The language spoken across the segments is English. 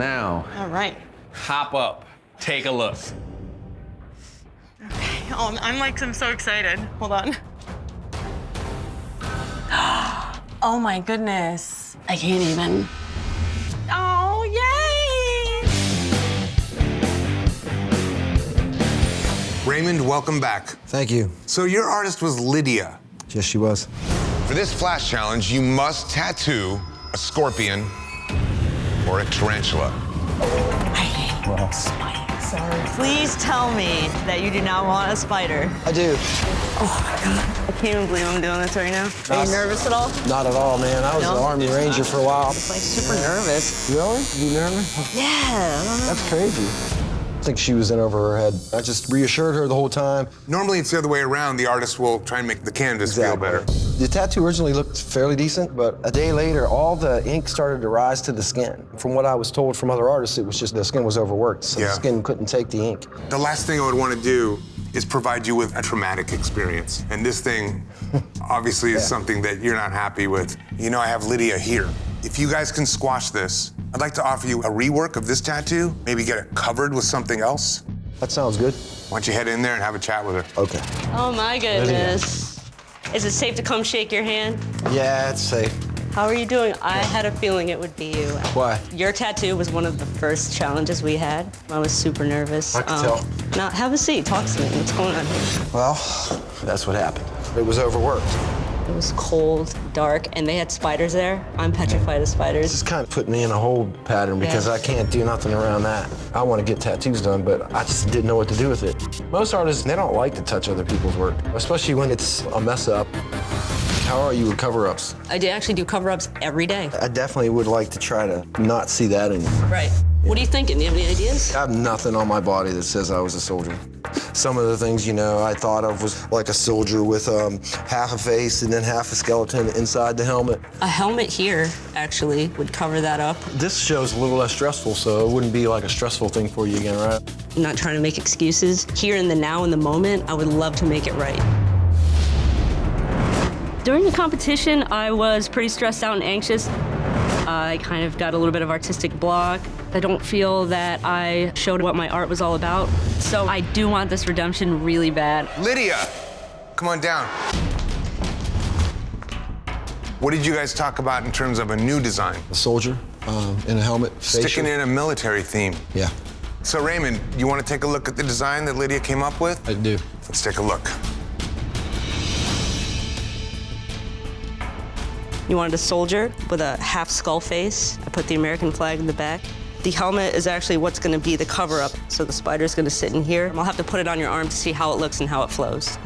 Now, All right. hop up, take a look. Okay. Oh, I'm so excited. Hold on. Oh my goodness. I can't even. Oh, yay! Raymond, welcome back. Thank you. So your artist was Lydia. Yes, she was. For this flash challenge, you must tattoo a scorpion or a tarantula. I hate spiders. Sorry. Please tell me that you do not want a spider. I do. Oh my God. I can't even believe I'm doing this right now. Are you nervous at all? Not at all, man. I was No? an Army Ranger for a while. Like super nervous. Really? You nervous? Yeah, I don't know. That's crazy. I think she was in over her head. I just reassured her the whole time. Normally it's the other way around. The artist will try and make the canvas feel better. The tattoo originally looked fairly decent, but a day later, all the ink started to rise to the skin. From what I was told from other artists, it was just the skin was overworked, so the skin couldn't take the ink. The last thing I would want to do is provide you with a traumatic experience. And this thing obviously is something that you're not happy with. You know, I have Lydia here. If you guys can squash this, I'd like to offer you a rework of this tattoo, maybe get it covered with something else. That sounds good. Why don't you head in there and have a chat with her? Okay. Oh my goodness. Is it safe to come shake your hand? Yeah, it's safe. How are you doing? I had a feeling it would be you. Why? Your tattoo was one of the first challenges we had. I was super nervous. I could tell. Now, have a seat. Talk to me. What's going on here? Well, that's what happened. It was overworked. It was cold, dark, and they had spiders there. I'm petrified of spiders. This kind of put me in a hold pattern because I can't do nothing around that. I want to get tattoos done, but I just didn't know what to do with it. Most artists, they don't like to touch other people's work, especially when it's a mess up. How are you with cover-ups? I actually do cover-ups every day. I definitely would like to try to not see that anymore. Right. What are you thinking? Do you have any ideas? I have nothing on my body that says I was a soldier. Some of the things, you know, I thought of was like a soldier with half a face and then half a skeleton inside the helmet. A helmet here, actually, would cover that up. This show's a little less stressful, so it wouldn't be like a stressful thing for you again, right? I'm not trying to make excuses. Here in the now, in the moment, I would love to make it right. During the competition, I was pretty stressed out and anxious. I kind of got a little bit of artistic block. I don't feel that I showed what my art was all about. So I do want this redemption really bad. Lydia, come on down. What did you guys talk about in terms of a new design? A soldier in a helmet, Sticking in a military theme. Yeah. So Raymond, you want to take a look at the design that Lydia came up with? I do. Let's take a look. You wanted a soldier with a half skull face. I put the American flag in the back. The helmet is actually what's gonna be the cover-up. So the spider's gonna sit in here. I'll have to put it on your arm to see how it looks and how it flows.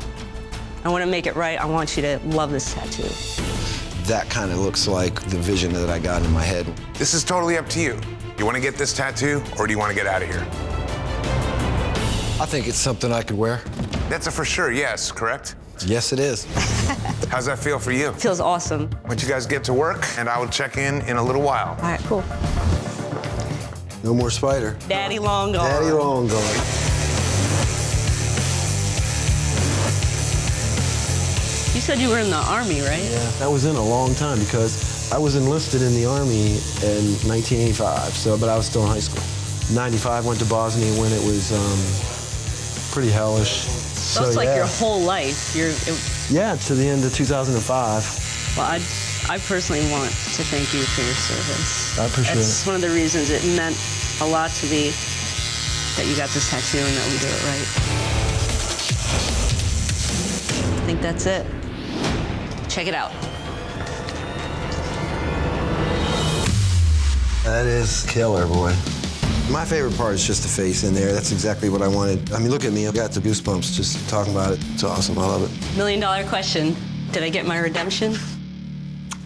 I wanna make it right. I want you to love this tattoo. That kind of looks like the vision that I got in my head. This is totally up to you. You want to get this tattoo, or do you want to get out of here? I think it's something I could wear. That's a for sure yes, correct? Yes, it is. How's that feel for you? Feels awesome. Why don't you guys get to work, and I will check in a little while. All right, cool. No more spider. Daddy long gone. Daddy long gone. You said you were in the Army, right? Yeah, that was in a long time because I was enlisted in the Army in 1985, but I was still in high school. 95, went to Bosnia when it was pretty hellish. So it's like your whole life. Yeah, to the end of 2005. Well, I personally want to thank you for your service. I appreciate That's it. one of the reasons it meant a lot to me that you got this tattoo and that we did it right. I think that's it. Check it out. That is killer, boy. My favorite part is just the face in there. That's exactly what I wanted. I mean, look at me. I've got the goosebumps just talking about it. It's awesome. I love it. $1 million question. Did I get my redemption?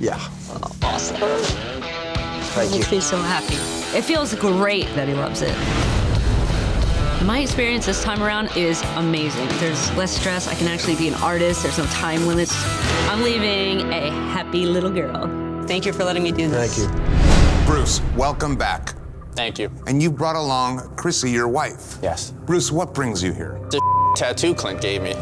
Yeah. Oh, awesome. Thank It makes me so happy. It feels great that he loves it. My experience this time around is amazing. There's less stress. I can actually be an artist. There's no time limits. I'm leaving a happy little girl. Thank you for letting me do this. Thank you. Bruce, welcome back. Thank you. And you brought along Chrissy, your wife. Yes. Bruce, what brings you here? The tattoo Clint gave me.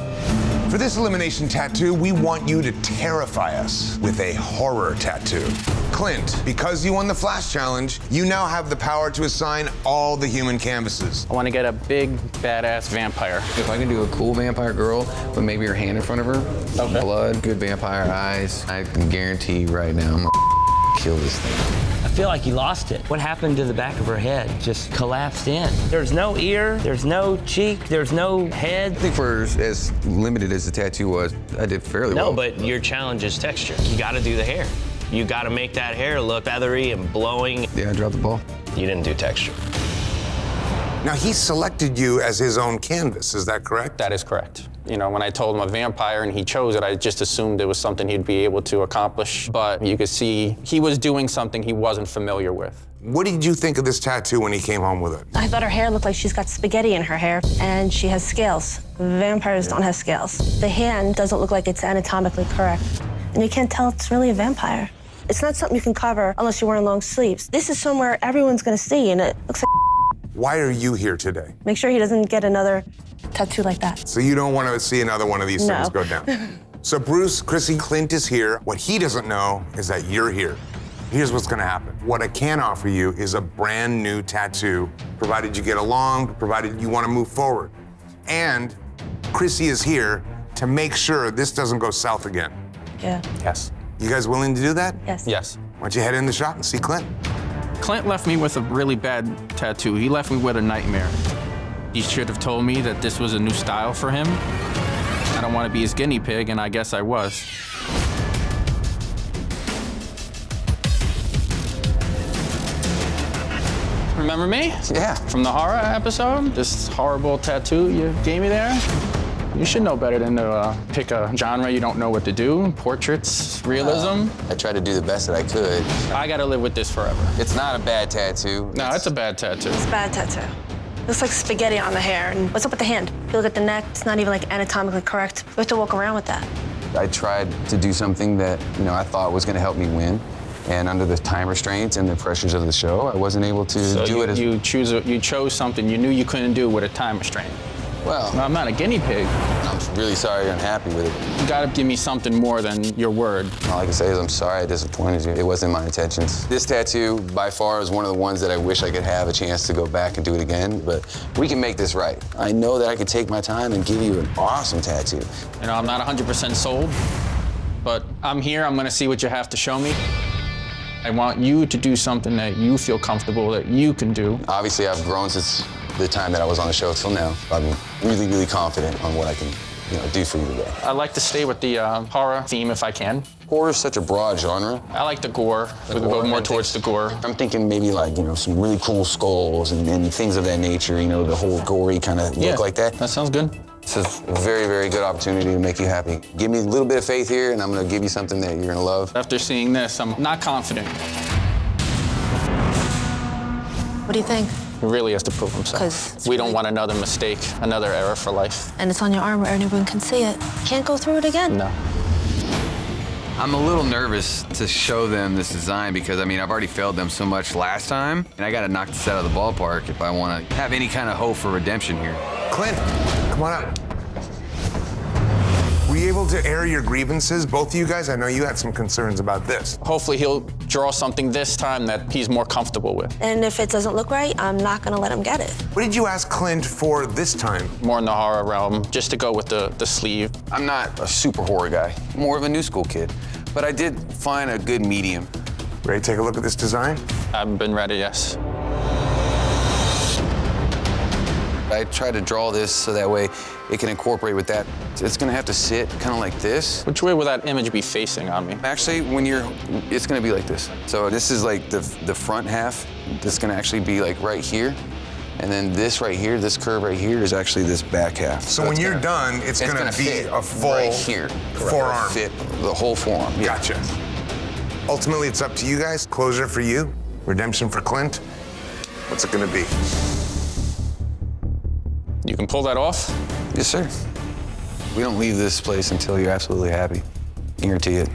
For this elimination tattoo, we want you to terrify us with a horror tattoo. Clint, because you won the Flash Challenge, you now have the power to assign all the human canvases. I want to get a big, badass vampire. If I can do a cool vampire girl with maybe her hand in front of her, Okay. blood, good vampire eyes, I can guarantee right now I'm gonna kill this thing. I feel like you lost it. What happened to the back of her head? Just collapsed in. There's no ear, there's no cheek, there's no head. I think for as limited as the tattoo was, I did fairly well. No, but your challenge is texture. You gotta do the hair. You gotta make that hair look feathery and blowing. Yeah, I dropped the ball. You didn't do texture. Now, he selected you as his own canvas, is that correct? That is correct. You know, when I told him a vampire and he chose it, I just assumed it was something he'd be able to accomplish. But you could see he was doing something he wasn't familiar with. What did you think of this tattoo when he came home with it? I thought her hair looked like she's got spaghetti in her hair, and she has scales. Vampires don't have scales. The hand doesn't look like it's anatomically correct, and you can't tell it's really a vampire. It's not something you can cover unless you're wearing long sleeves. This is somewhere everyone's gonna see, and it looks like Why are you here today? make sure he doesn't get another tattoo like that. So you don't want to see another one of these things No. go down. So Bruce, Chrissy, Clint is here. What he doesn't know is that you're here. Here's what's gonna happen. What I can offer you is a brand new tattoo, provided you get along, provided you wanna move forward. And Chrissy is here to make sure this doesn't go south again. Yeah. Yes. You guys willing to do that? Yes. Yes. Why don't you head in the shop and see Clint? Clint left me with a really bad tattoo. He left me with a nightmare. He should have told me that this was a new style for him. I don't want to be his guinea pig, and I guess I was. Remember me? Yeah. From the horror episode? This horrible tattoo you gave me there? You should know better than to pick a genre you don't know what to do. Portraits, realism. I tried to do the best that I could. I gotta live with this forever. It's not a bad tattoo. No, it's a bad tattoo. It's a bad tattoo. Looks like spaghetti on the hair. And what's up with the hand? If you look at the neck, it's not even like anatomically correct. We have to walk around with that. I tried to do something that, I thought was gonna help me win. And under the time restraints and the pressures of the show, I wasn't able to So do it as you chose something you knew you couldn't do with a time restraint. well. No, I'm not a guinea pig. I'm really sorry you're unhappy with it. You gotta give me something more than your word. All I can say is I'm sorry I disappointed you. It wasn't my intentions. This tattoo, by far, is one of the ones that I wish I could have a chance to go back and do it again, but we can make this right. I know that I could take my time and give you an awesome tattoo. You know, I'm not 100% sold, but I'm here. I'm gonna see what you have to show me. I want you to do something that you feel comfortable that you can do. Obviously, I've grown since the time that I was on the show till now. I'm really, really confident on what I can, do for you today. I like to stay with the horror theme if I can. Horror is such a broad genre. I like the gore. We'll go more towards the gore. I'm thinking maybe like, some really cool skulls and things of that nature, the whole gory kind of look like that. That sounds good. It's a very, very good opportunity to make you happy. Give me a little bit of faith here, and I'm gonna give you something that you're gonna love. After seeing this, I'm not confident. What do you think? He really has to prove 'Cause himself. it's We don't really- want another mistake, another error for life. And it's on your arm where anyone can see it. Can't go through it again. No. I'm a little nervous to show them this design because, I've already failed them so much last time, and I gotta knock this out of the ballpark if I wanna have any kind of hope for redemption here. Clint, come on up. Were you able to air your grievances, both of you guys? I know you had some concerns about this. Hopefully he'll draw something this time that he's more comfortable with. And if it doesn't look right, I'm not gonna let him get it. What did you ask Clint for this time? More in the horror realm, just to go with the sleeve. I'm not a super horror guy, more of a new school kid, but I did find a good medium. Ready to take a look at this design? I've been ready, yes. I tried to draw this so that way it can incorporate with that. It's gonna have to sit kind of like this. Which way will that image be facing on me? Actually, it's gonna be like this. So this is like the front half. This is gonna actually be like right here. And then this right here, this curve right here is actually this back half. So when it's you're gonna- done, it's gonna be fit a full right here. forearm. Fit the whole forearm. Yeah. Gotcha. Ultimately, it's up to you guys. Closure for you, redemption for Clint. What's it gonna be? You can pull that off? Yes, sir. We don't leave this place until you're absolutely happy. Guarantee it.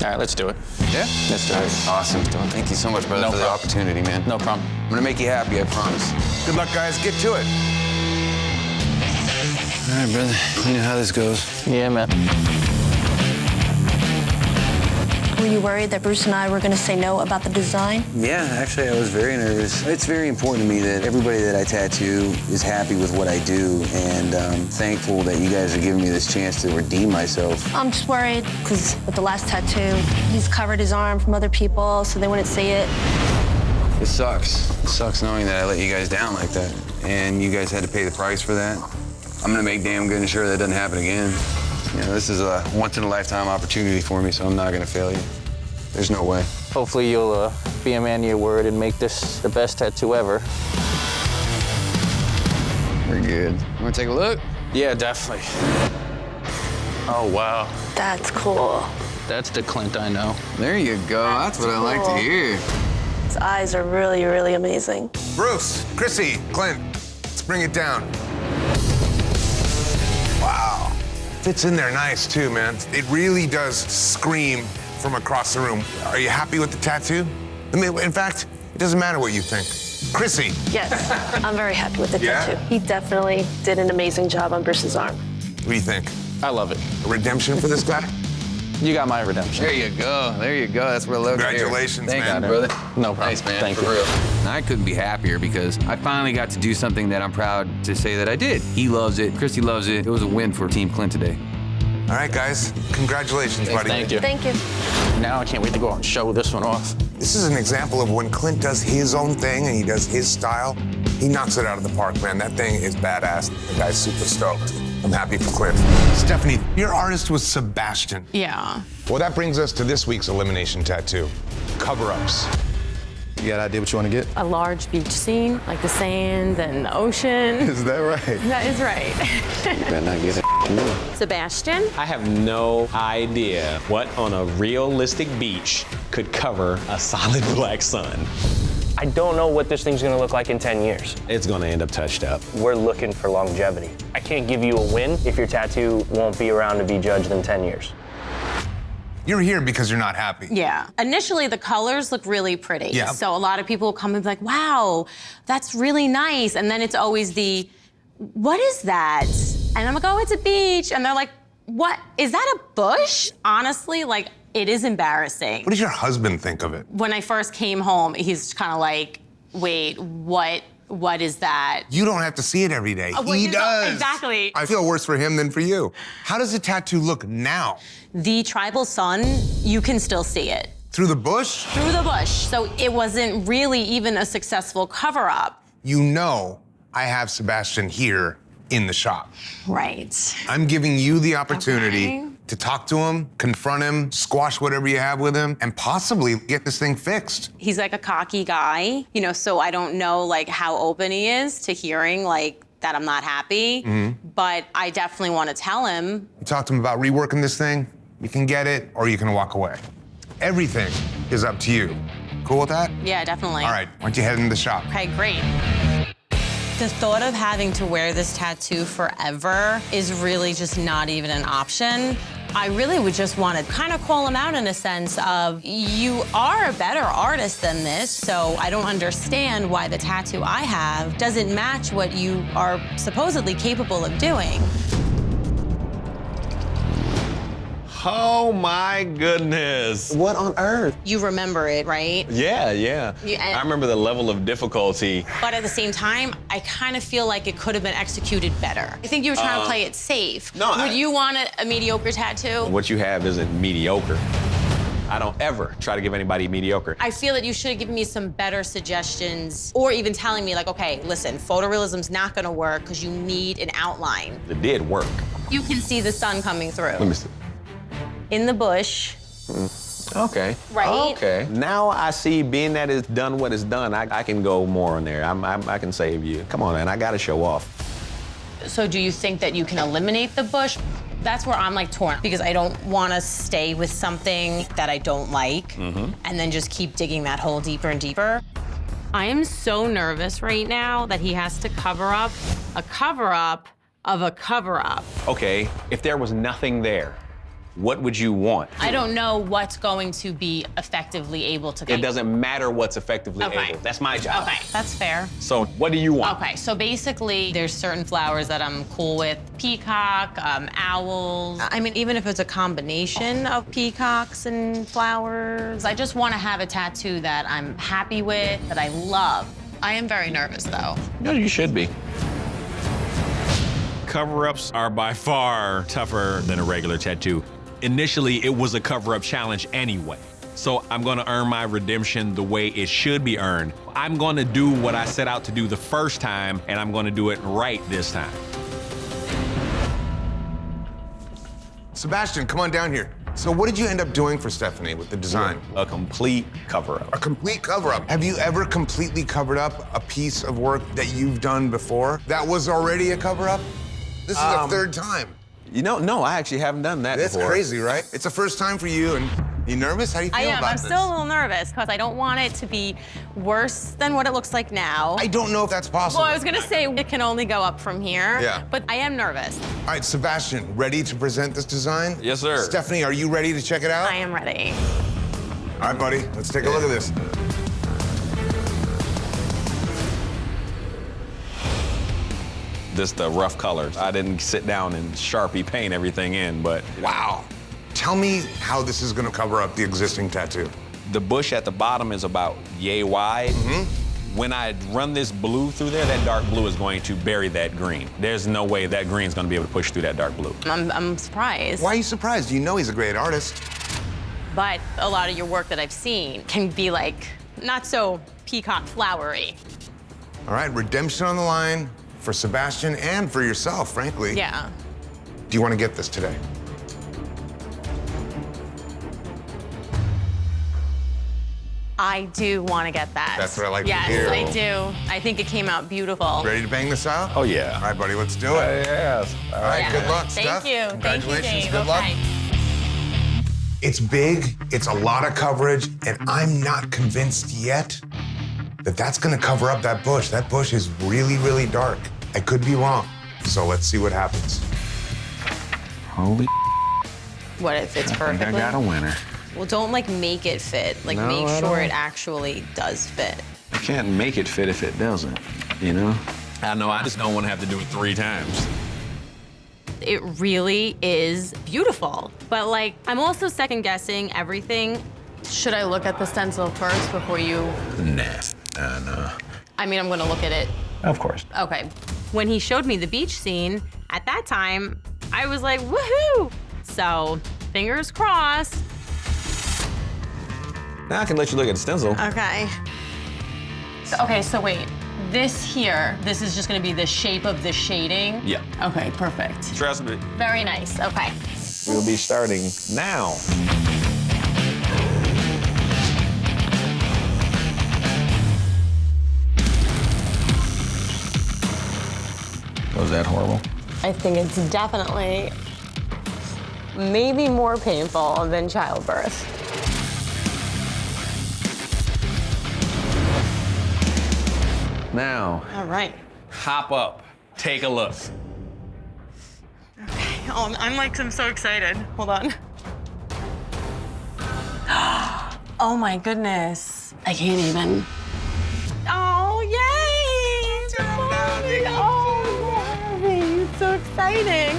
All right, let's do it. Yeah? Let's do it. Awesome. Thank you so much, brother, No for the problem. opportunity, man. No problem. I'm gonna make you happy, I promise. Good luck, guys. Get to it. All right, brother. You know how this goes. Yeah, man. Were you worried that Bruce and I were going to say no about the design? Yeah, actually, I was very nervous. It's very important to me that everybody that I tattoo is happy with what I do, and I'm thankful that you guys are giving me this chance to redeem myself. I'm just worried because with the last tattoo, he's covered his arm from other people so they wouldn't see it. It sucks. It sucks knowing that I let you guys down like that, and you guys had to pay the price for that. I'm gonna make damn good and sure that doesn't happen again. You know, this is a once-in-a-lifetime opportunity for me, so I'm not gonna fail you. There's no way. Hopefully you'll be a man of your word and make this the best tattoo ever. We're good. Wanna take a look? Yeah, definitely. Oh, wow. That's cool. That's the Clint I know. There you go. That's what I like to hear. His eyes are really, really amazing. Bruce, Chrissy, Clint, let's bring it down. Wow. Fits in there nice, too, man. It really does scream from across the room. Are you happy with the tattoo? I mean, in fact, it doesn't matter what you think. Chrissy. Yes, I'm very happy with the Yeah? tattoo. He definitely did an amazing job on Bruce's arm. What do you think? I love it. A redemption for this guy? You got my redemption. There you go. There you go. That's what I love to hear. Congratulations, Thank man. you, brother. No problem. Thanks, man. Thank for you. real. I couldn't be happier because I finally got to do something that I'm proud to say that I did. He loves it. Christy loves it. It was a win for Team Clint today. All right, guys. Congratulations, buddy. Thank you. Thank you. Now I can't wait to go out and show this one off. This is an example of when Clint does his own thing and he does his style, he knocks it out of the park, man. That thing is badass. The guy's super stoked. I'm happy for Clint. Stephanie, your artist was Sebastian. Yeah. Well, that brings us to this week's elimination tattoo, cover-ups. You got an idea what you want to get? A large beach scene, like the sand and the ocean. Is that right? That is right. Better not get it. Sebastian? I have no idea what on a realistic beach could cover a solid black sun. I don't know what this thing's gonna look like in 10 years. It's gonna end up touched up. We're looking for longevity. I can't give you a win if your tattoo won't be around to be judged in 10 years. You're here because you're not happy. Yeah. Initially, the colors look really pretty. Yeah. So a lot of people will come and be like, wow, that's really nice. And then it's always the, what is that? And I'm like, oh, it's a beach. And they're like, what? Is that a bush? Honestly, like, it is embarrassing. What does your husband think of it? When I first came home, he's kind of like, wait, what is that? You don't have to see it every day. Well, He you know, does. exactly. I feel worse for him than for you. How does the tattoo look now? The tribal sun, you can still see it. Through the bush? Through the bush. So it wasn't really even a successful cover-up. You know I have Sebastian here in the shop. Right. I'm giving you the opportunity to talk to him, confront him, squash whatever you have with him, and possibly get this thing fixed. He's like a cocky guy, you know, so I don't know like how open he is to hearing like that I'm not happy, but I definitely want to tell him. You talk to him about reworking this thing, you can get it or you can walk away. Everything is up to you. Cool with that? Yeah, definitely. All right, why don't you head into the shop? Okay, great. The thought of having to wear this tattoo forever is really just not even an option. I really would just want to kind of call him out in a sense of, you are a better artist than this, so I don't understand why the tattoo I have doesn't match what you are supposedly capable of doing. Oh my goodness. What on earth? You remember it, right? Yeah, yeah. Yeah, I remember the level of difficulty. But at the same time, I kind of feel like it could have been executed better. I think you were trying to play it safe. no, Would you want a mediocre tattoo? What you have isn't mediocre. I don't ever try to give anybody mediocre. I feel that you should have given me some better suggestions, or even telling me like, okay, listen, photorealism's not gonna work because you need an outline. It did work. You can see the sun coming through. Let me see. In the bush, Okay. Right? Okay. Now I see, being that it's done what it's done, I can go more on there. I can save you. Come on, man, I gotta show off. so do you think that you can eliminate the bush? That's where I'm like torn, because I don't want to stay with something that I don't like and then just keep digging that hole deeper and deeper. I am so nervous right now that he has to cover up a cover-up of a cover-up. Okay, if there was nothing there, What would you want? I don't know what's going to be effectively able to go. It doesn't matter what's effectively able. That's my job. Okay, that's fair. So what do you want? Okay, so basically there's certain flowers that I'm cool with. Peacock, owls. I mean, even if it's a combination of peacocks and flowers, I just want to have a tattoo that I'm happy with, that I love. I am very nervous though. No, you should be. Cover-ups are by far tougher than a regular tattoo. Initially, it was a cover-up challenge anyway. So I'm gonna earn my redemption the way it should be earned. I'm gonna do what I set out to do the first time, and I'm gonna do it right this time. Sebastian, come on down here. So what did you end up doing for Stephanie with the design? A complete cover-up. A complete cover-up. Have you ever completely covered up a piece of work that you've done before that was already a cover-up? This is the third time. You know, no, I actually haven't done that That's before. crazy, right? It's the first time for you, and you nervous? How do you feel I am. about I'm this? still a little nervous because I don't want it to be worse than what it looks like now. I don't know if that's possible. Well, I was gonna say it can only go up from here. Yeah. But I am nervous. All right, Sebastian, ready to present this design? Yes, sir. Stephanie, are you ready to check it out? I am ready. All right, buddy, let's take a look at this. Just the rough colors. I didn't sit down and Sharpie paint everything in, but Wow. Tell me how this is gonna cover up the existing tattoo. the bush at the bottom is about yay wide. When I run this blue through there, that dark blue is going to bury that green. There's no way that green's gonna be able to push through that dark blue. I'm surprised. Why are you surprised? You know he's a great artist. But a lot of your work that I've seen can be like not so peacock flowery. All right, redemption on the line for Sebastian and for yourself, frankly. Yeah. Do you want to get this today? I do want to get that. That's what I like to yes, hear. Yes, I do. I think it came out beautiful. Ready to bang this out? Oh, yeah. All right, buddy, let's do it. Yes. All right, Yeah. good luck, Thank Steph. you. Congratulations, Thank you, Dave. good luck. Okay. It's big, it's a lot of coverage, and I'm not convinced yet that that's gonna cover up that bush. That bush is really, really dark. I could be wrong. So let's see what happens. Holy What if it's I perfectly? think I got a winner. Well, don't like make it fit. Like No, make I sure don't. it actually does fit. I can't make it fit if it doesn't, you know? I know, I just don't want to have to do it 3 times. It really is beautiful. But like, I'm also second guessing everything. Should I look at the stencil first before you? Nah, no. I mean, I'm gonna look at it. Of course. Okay. When he showed me the beach scene, at that time, I was like, woohoo! So, fingers crossed. Now I can let you look at the stencil. Okay. So wait. This here, this is just gonna be the shape of the shading? Yeah. Okay, perfect. Trust me. Very nice, okay. We'll be starting now. Was that horrible? I think it's definitely maybe more painful than childbirth. Now, All right. hop up, take a look. Oh, I'm so excited. Hold on. Oh my goodness. I can't even. Oh, yay! Oh, yay! It's so exciting.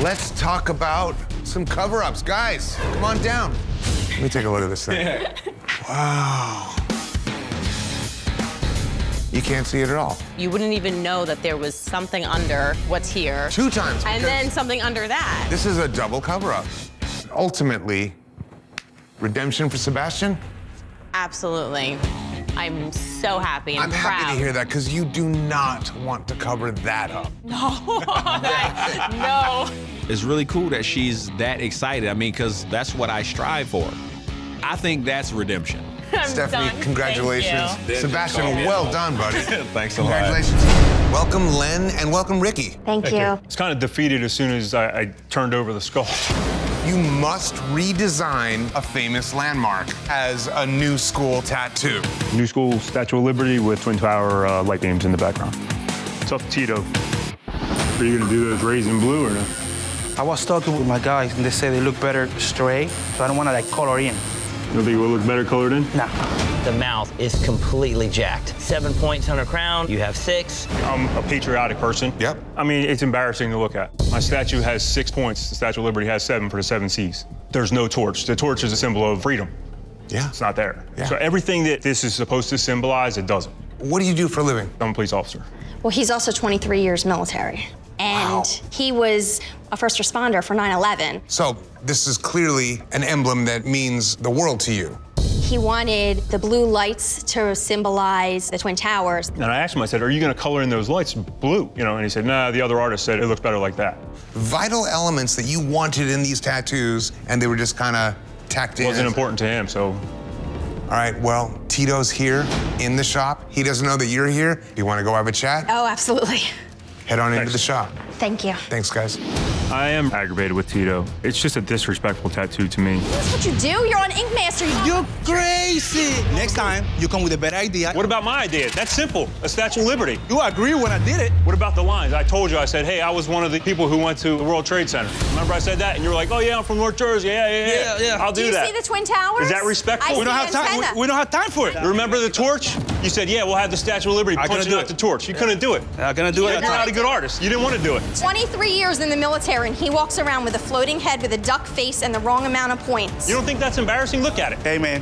Let's talk about some cover-ups. Guys, come on down. Let me take a look at this thing. Wow. You can't see it at all. You wouldn't even know that there was something under what's here. 2 times. And because then something under that. this is a double cover-up. Ultimately, redemption for Sebastian? Absolutely. I'm so happy and I'm proud. happy to hear that because you do not want to cover that up. No. No. It's really cool that she's that excited. I mean, because that's what I strive for. I think that's redemption. I'm Stephanie, done. congratulations. Thank you. Sebastian, well done, buddy. Thanks a lot. Congratulations. Welcome, Len, and welcome, Ricky. Thank you. I was kind of defeated as soon as I turned over the skull. You must redesign a famous landmark as a new school tattoo. New school Statue of Liberty with Twin Tower light beams in the background. It's up to TITO. Are you gonna do those raised in blue or no? I was talking with my guys, and they say they look better straight, so I don't want to like color in. You think it will look better colored in? No. The mouth is completely jacked. 7 points on her crown, you have 6. I'm a patriotic person. Yep. I mean, it's embarrassing to look at. My statue has 6 points. The Statue of Liberty has 7 for the 7 Cs. There's no torch. The torch is a symbol of freedom. Yeah. It's not there. Yeah. So everything that this is supposed to symbolize, it doesn't. What do you do for a living? I'm a police officer. Well, he's also 23 years military. And he was a first responder for 9/11. So this is clearly an emblem that means the world to you. He wanted the blue lights to symbolize the Twin Towers. And I asked him, I said, are you gonna color in those lights blue? You know, and he said, nah, the other artist said it looks better like that. Vital elements that you wanted in these tattoos, and they were just kind of tacked in. Wasn't important to him, so. All right, well, Tito's here in the shop. He doesn't know that you're here. You want to go have a chat? Oh, absolutely. Head on into the shop. Thank you. Thanks, guys. I am aggravated with Tito. It's just a disrespectful tattoo to me. That's what you do. You're on Ink Master. You're crazy. Next time, you come with a better idea. What about my idea? That's simple, a Statue of Liberty. You agree when I did it. What about the lines? I told you, I said, hey, I was one of the people who went to the World Trade Center. Remember I said that? And you were like, oh yeah, I'm from North Jersey. Yeah. I'll do that. Do you see the Twin Towers? Is that respectful? I We don't have time. We don't have time for it. Remember the torch? You said, yeah, we'll have the Statue of Liberty punching out the torch. You couldn't do it. I'm gonna do it. You're not a good artist. You didn't want to do it. 23 years in the military, and he walks around with a floating head with a duck face and the wrong amount of points. You don't think that's embarrassing? Look at it. Hey, man,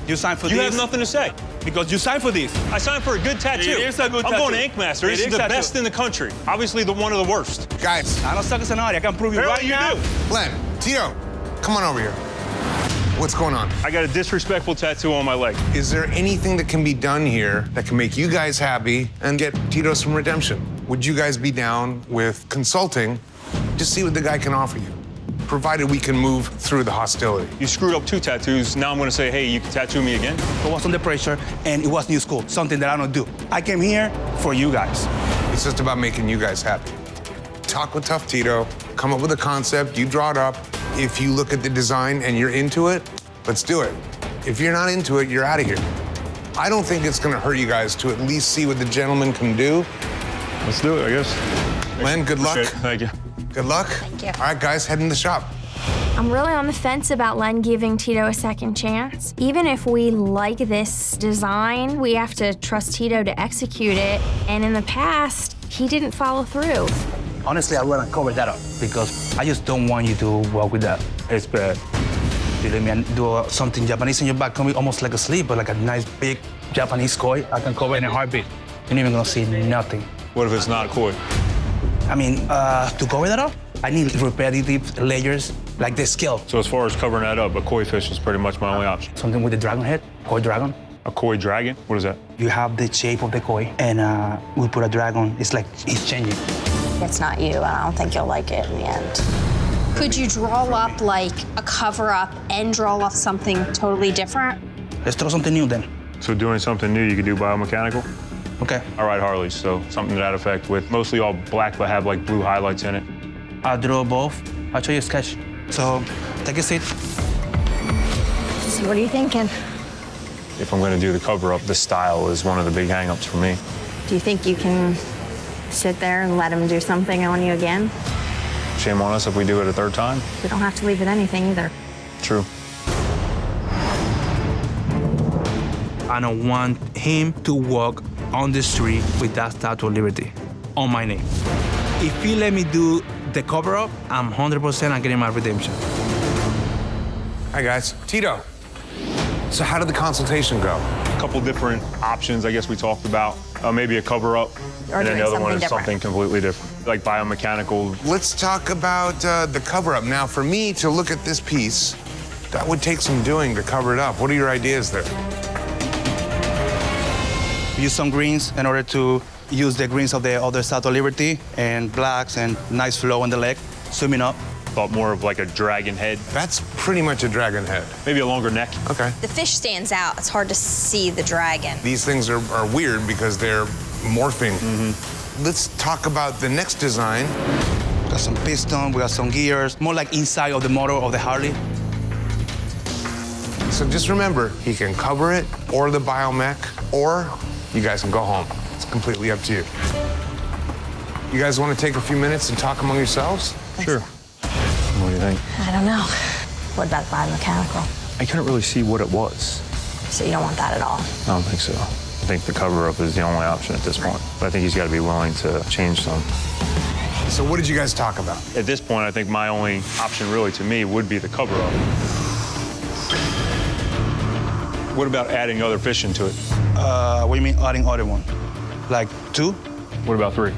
you signed for this. You have nothing to say. Because you signed for this. I signed for a good tattoo. It is a good I'm tattoo. going to Ink Master. It This is is the tattoo. best in the country. Obviously, one of the worst. Guys. I don't suck as an artist. I can prove you right now. Len, Tito, come on over here. What's going on? I got a disrespectful tattoo on my leg. Is there anything that can be done here that can make you guys happy and get Tito some redemption? Would you guys be down with consulting to see what the guy can offer you, provided we can move through the hostility? You screwed up 2 tattoos. Now I'm going to say, hey, you can tattoo me again? I was under pressure, and it was new school, something that I don't do. I came here for you guys. It's just about making you guys happy. Talk with Tough Tito, come up with a concept, you draw it up. If you look at the design and you're into it, let's do it. If you're not into it, you're out of here. I don't think it's gonna hurt you guys to at least see what the gentleman can do. Let's do it, I guess. Len, good luck. Thank you. Good luck. Thank you. All right, guys, head in the shop. I'm really on the fence about Len giving Tito a second chance. Even if we like this design, we have to trust Tito to execute it. And in the past, he didn't follow through. Honestly, I want to cover that up because I just don't want you to walk with that. It's bad. You let me do something Japanese in your back, coming almost like a sleeve, but like a nice big Japanese koi. I can cover it in a heartbeat. You're not even gonna see nothing. What if it's not koi? I mean, to cover that up, I need repetitive layers, like the scale. So as far as covering that up, a koi fish is pretty much my only option. Something with the dragon head, koi dragon. A koi dragon? What is that? You have the shape of the koi, and we put a dragon. It's like it's changing. It's not you. I don't think you'll like it in the end. Could you draw up like a cover-up and draw up something totally different? Let's throw something new then. So doing something new, you could do biomechanical? Okay. I ride Harleys, so something to that effect with mostly all black but have like blue highlights in it. I'll draw both. I'll show you a sketch. So take a seat. So what are you thinking? If I'm gonna do the cover-up, the style is one of the big hang-ups for me. Do you think you can sit there and let him do something on you again? Shame on us if we do it a 3rd time. We don't have to leave it anything either. True. I don't want him to walk on the street with that Statue of Liberty on my name. If he let me do the cover-up, I'm 100% getting my redemption. Hi, guys. Tito. So how did the consultation go? A couple different options, I guess we talked about. Maybe a cover-up, and then the other one is something completely different, like biomechanical. Let's talk about the cover-up. Now, for me to look at this piece, that would take some doing to cover it up. What are your ideas there? Use some greens in order to use the greens of the other Statue of Liberty and blacks and nice flow on the leg, swimming up. Thought more of like a dragon head. That's pretty much a dragon head. Maybe a longer neck. Okay. The fish stands out. It's hard to see the dragon. These things are weird because they're morphing. Let's talk about the next design. We got some piston, we got some gears, more like inside of the motor of the Harley. So just remember, he can cover it or the biomech, or you guys can go home. It's completely up to you. You guys want to take a few minutes and talk among yourselves? Sure. you think? I don't know. What about biomechanical? I couldn't really see what it was. So you don't want that at all? I don't think so. I think the cover-up is the only option at this point. But I think he's got to be willing to change some. So what did you guys talk about? At this point, I think my only option really to me would be the cover-up. What about adding other fish into it? What do you mean adding other one? Like 2? What about 3?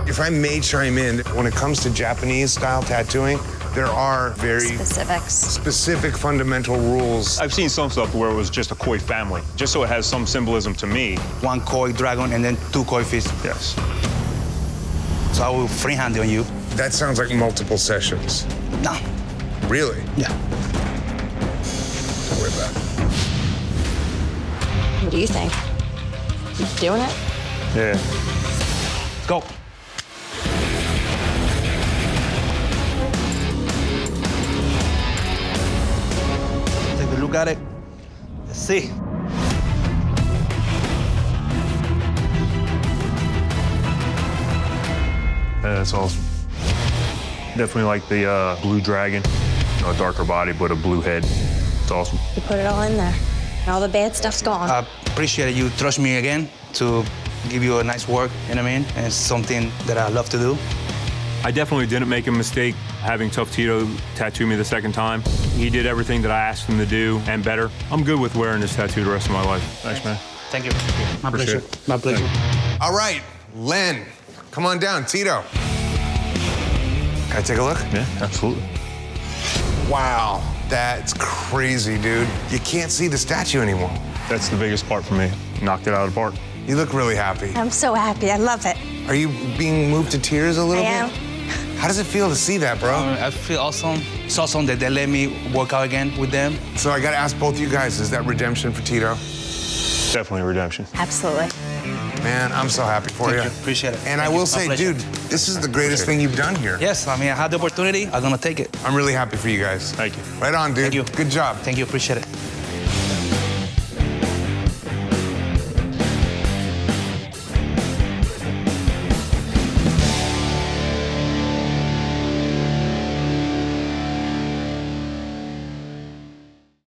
If I may chime in, when it comes to Japanese style tattooing, there are very specific fundamental rules. I've seen some stuff where it was just a koi family, just so it has some symbolism to me. 1 koi dragon and then 2 koi fish. Yes. So I will freehand it on you. That sounds like multiple sessions. No. Really? Yeah. Don't worry about it. What do you think? You doing it? Yeah. Go. Take a look at it. Let's see. That's awesome. Definitely like the blue dragon. A darker body, but a blue head. It's awesome. You put it all in there. All the bad stuff's gone. I appreciate you trust me again to give you a nice work, you know what I mean? And it's something that I love to do. I definitely didn't make a mistake having Tough Tito tattoo me the second time. He did everything that I asked him to do and better. I'm good with wearing this tattoo the rest of my life. Thanks, man. Thank you. My Appreciate pleasure. it. My pleasure. All right, Len, come on down. Tito. Can I take a look? Yeah, absolutely. Wow, that's crazy, dude. You can't see the statue anymore. That's the biggest part for me. Knocked it out of the park. You look really happy. I'm so happy. I love it. Are you being moved to tears a little I am. bit? How does it feel to see that, bro? I feel awesome. It's awesome that they let me work out again with them. So I gotta ask both you guys, is that redemption for Tito? Definitely redemption. Absolutely. Man, I'm so happy for you. Appreciate it. And I Thank you. will My say, pleasure. dude, this is the greatest thing you've done here. Yes, I mean, I had the opportunity. I'm gonna take it. I'm really happy for you guys. Thank you. Right on, dude. Thank you. Good job. Thank you. Appreciate it.